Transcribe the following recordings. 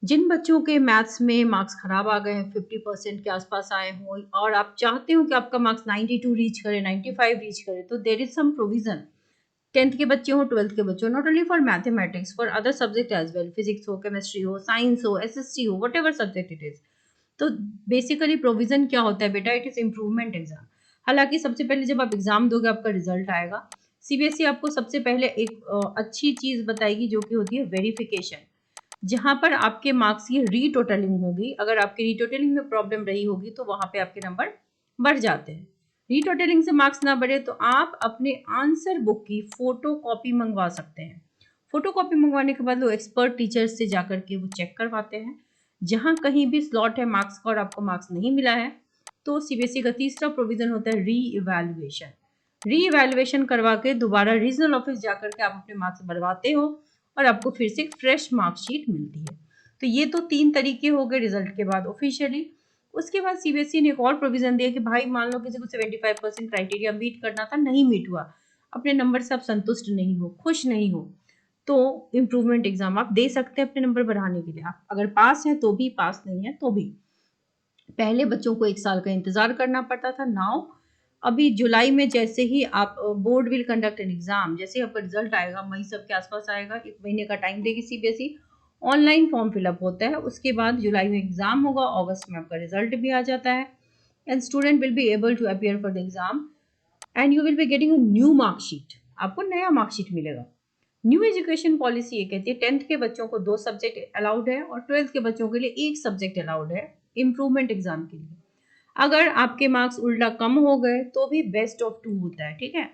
जिन बच्चों के मैथ्स में मार्क्स खराब आ गए हैं, 50% के आसपास आए हों और आप चाहते हो कि आपका मार्क्स 92 रीच करे, 95 रीच करे, तो there is some provision. 10th के बच्चे हो, 12th के बच्चे हो, not only for mathematics, for other subject as well, physics हो, केमिस्ट्री हो, साइंस हो, एसएसटी हो, whatever subject it is. तो बेसिकली प्रोविजन क्या होता है बेटा? It is improvement exam. हालांकि सबसे पहले जब आप एग्जाम दोगे, आपका रिजल्ट आएगा, सीबीएसई आपको सबसे पहले एक अच्छी चीज बताएगी जो कि होती है वेरिफिकेशन, जहां पर आपके मार्क्स की रीटोटलिंग होगी। अगर आपकी रीटोटलिंग में प्रॉब्लम रही होगी तो वहां पे आपके नंबर बढ़ जाते हैं। रीटोटलिंग से मार्क्स ना बढ़े तो आप अपने आंसर बुक की फोटो कॉपी मंगवा सकते हैं। फोटो कॉपी मंगवाने के बाद वो एक्सपर्ट टीचर्स से जाकर के वो चेक करवाते हैं। जहां कहीं भी स्लॉट है मार्क्स का और आपको मार्क्स नहीं मिला है, तो सीबीएसई का तीसरा प्रोविजन होता है री इवेल्युएशन। री इवेल्युएशन करवा के दोबारा रीजनल ऑफिस जाकर के आप अपने मार्क्स बढ़वाते हो और आपको फिर से एक फ्रेश मार्कशीट मिलती है। तो ये तो 3 तरीके हो गए रिजल्ट के बाद ऑफिशियली। उसके बाद सीबीएसई ने एक और प्रोविजन दिया कि भाई मान लो किसी को 75% क्राइटेरिया मीट करना था, नहीं मीट हुआ, अपने नंबर से आप संतुष्ट नहीं हो, खुश नहीं हो, तो इम्प्रूवमेंट एग्जाम आप दे सकते हैं अपने नंबर बढ़ाने के लिए। आप अगर पास हैं तो भी, पास नहीं है तो भी। पहले बच्चों को 1 साल का इंतजार करना पड़ता था, नाउ अभी जुलाई में जैसे ही आप board will conduct an exam, जैसे ही आपका रिजल्ट आएगा, मई सब के आसपास आएगा, 1 महीने का टाइम देगी सीबीएसई, ऑनलाइन फॉर्म फिलअप होता है, उसके बाद जुलाई में एग्जाम होगा, अगस्त में आपका रिजल्ट भी आ जाता है, and student will be able to appear for the exam and you will be getting a new marksheet. आपको नया मार्कशीट मिलेगा। न्यू एजुकेशन पॉलिसी ये कहती है 10th के बच्चों को 2 सब्जेक्ट अलाउड है और 12th के बच्चों के लिए 1 सब्जेक्ट अलाउड है इम्प्रूवमेंट एग्जाम के लिए। अगर आपके मार्क्स उल्टा कम हो गए तो भी बेस्ट ऑफ 2 होता है, ठीक है।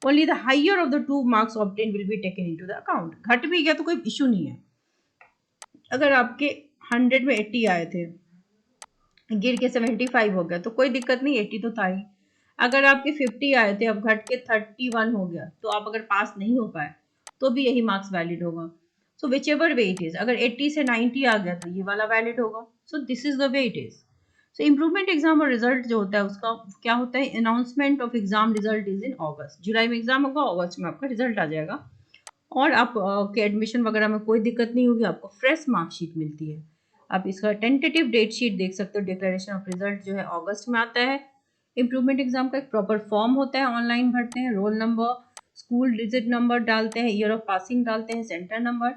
Only the higher of the 2 marks obtain will be taken into the account. घट भी गया तो कोई इशू नहीं है। अगर आपके 100 में 80 आए थे, गिर के 75 हो गया तो कोई दिक्कत नहीं, 80 तो था ही। अगर आपके 50 आए थे, अब घट के 31 हो गया, तो आप अगर पास नहीं हो पाए तो भी यही मार्क्स वैलिड होगा। So whichever way it is, अगर 80 से 90 आ गया तो ये वाला वैलिड होगा। So this is the way it is. So improvement exam और रिजल्ट जो होता है उसका क्या होता है, announcement of exam result is in August. जुलाई में एग्जाम होगा, अगस्त में आपका रिजल्ट आ जाएगा और आप के एडमिशन वगैरह में कोई दिक्कत नहीं होगी, आपको फ्रेश मार्कशीट मिलती है। आप इसका टेंटेटिव डेट शीट देख सकते हो, डिक्लेरेशन ऑफ रिजल्ट जो है अगस्त में आता है। इम्प्रूवमेंट एग्जाम का एक प्रॉपर फॉर्म होता है, ऑनलाइन भरते हैं, roll number, school digit number डालते हैं, ईयर ऑफ पासिंग डालते हैं, सेंटर नंबर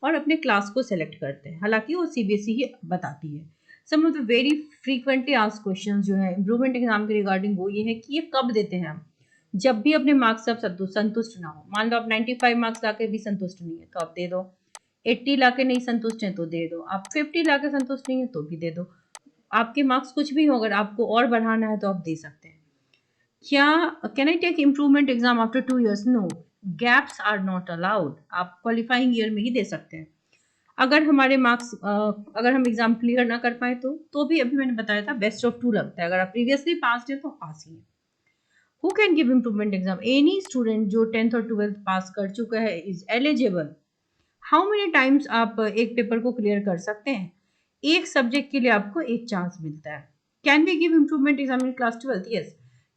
और अपने क्लास को सेलेक्ट करते हैं। हालांकि वो सीबीएसई ही बताती है। Some of the very frequently asked questions जो है इम्प्रूवमेंट एग्जाम के रिगार्डिंग वो ये है कि ये कब देते हैं हम, जब भी अपने मार्क्स से आप संतुष्ट ना हो। मान लो आप 95 मार्क्स लाके भी संतुष्ट नहीं है तो आप दे दो, 80 लाके नहीं संतुष्ट है तो दे दो, आप 50 लाके संतुष्ट नहीं है तो भी दे दो। आपके मार्क्स कुछ भी हो, अगर आपको और बढ़ाना है तो आप दे सकते हैं। क्या can I take improvement exam after 2 years? No, gaps are not allowed. आप क्वालिफाइंग ईयर में ही दे सकते हैं। अगर हमारे मार्क्स अगर हम एग्जाम क्लियर ना कर पाए तो भी अभी मैंने बताया था बेस्ट ऑफ 2 लगता है। अगर आप प्रीवियसली पास है तो पास ही है। Who can give improvement exam? Any student जो 10th और 12th पास कर चुका है is eligible. How many times आप एक पेपर को क्लियर कर सकते हैं? एक सब्जेक्ट के लिए आपको एक चांस मिलता है। Can we give improvement exam in class 12th? Yes.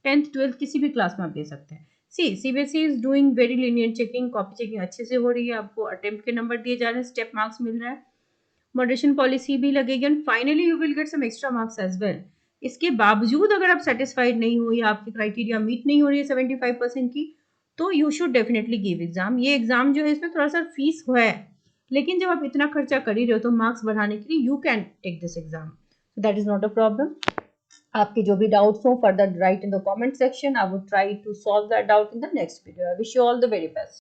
10th 12th किसी भी क्लास में आप दे सकते हैं। See, CBSE is doing very lenient checking, copy checking अच्छे से हो रही है, आपको अटेम्प्ट के नंबर दिए जा रहे हैं, स्टेप मार्क्स मिल रहा है, मॉडरेशन पॉलिसी भी लगेगी and finally you will get some extra marks as well. इसके बावजूद अगर आप सेटिस्फाइड नहीं हो या आपकी क्राइटेरिया मीट नहीं हो रही है 75% की, तो you should definitely give exam. ये एग्जाम जो है इसमें थोड़ा सा फीस है, लेकिन जब आप इतना खर्चा कर ही रहे हो तो मार्क्स बढ़ाने के लिए you can take this exam, that is not a problem. आपके जो भी डाउट्स हो further write in the comment section, I would try to solve that doubt in the next video. I wish you all the very best.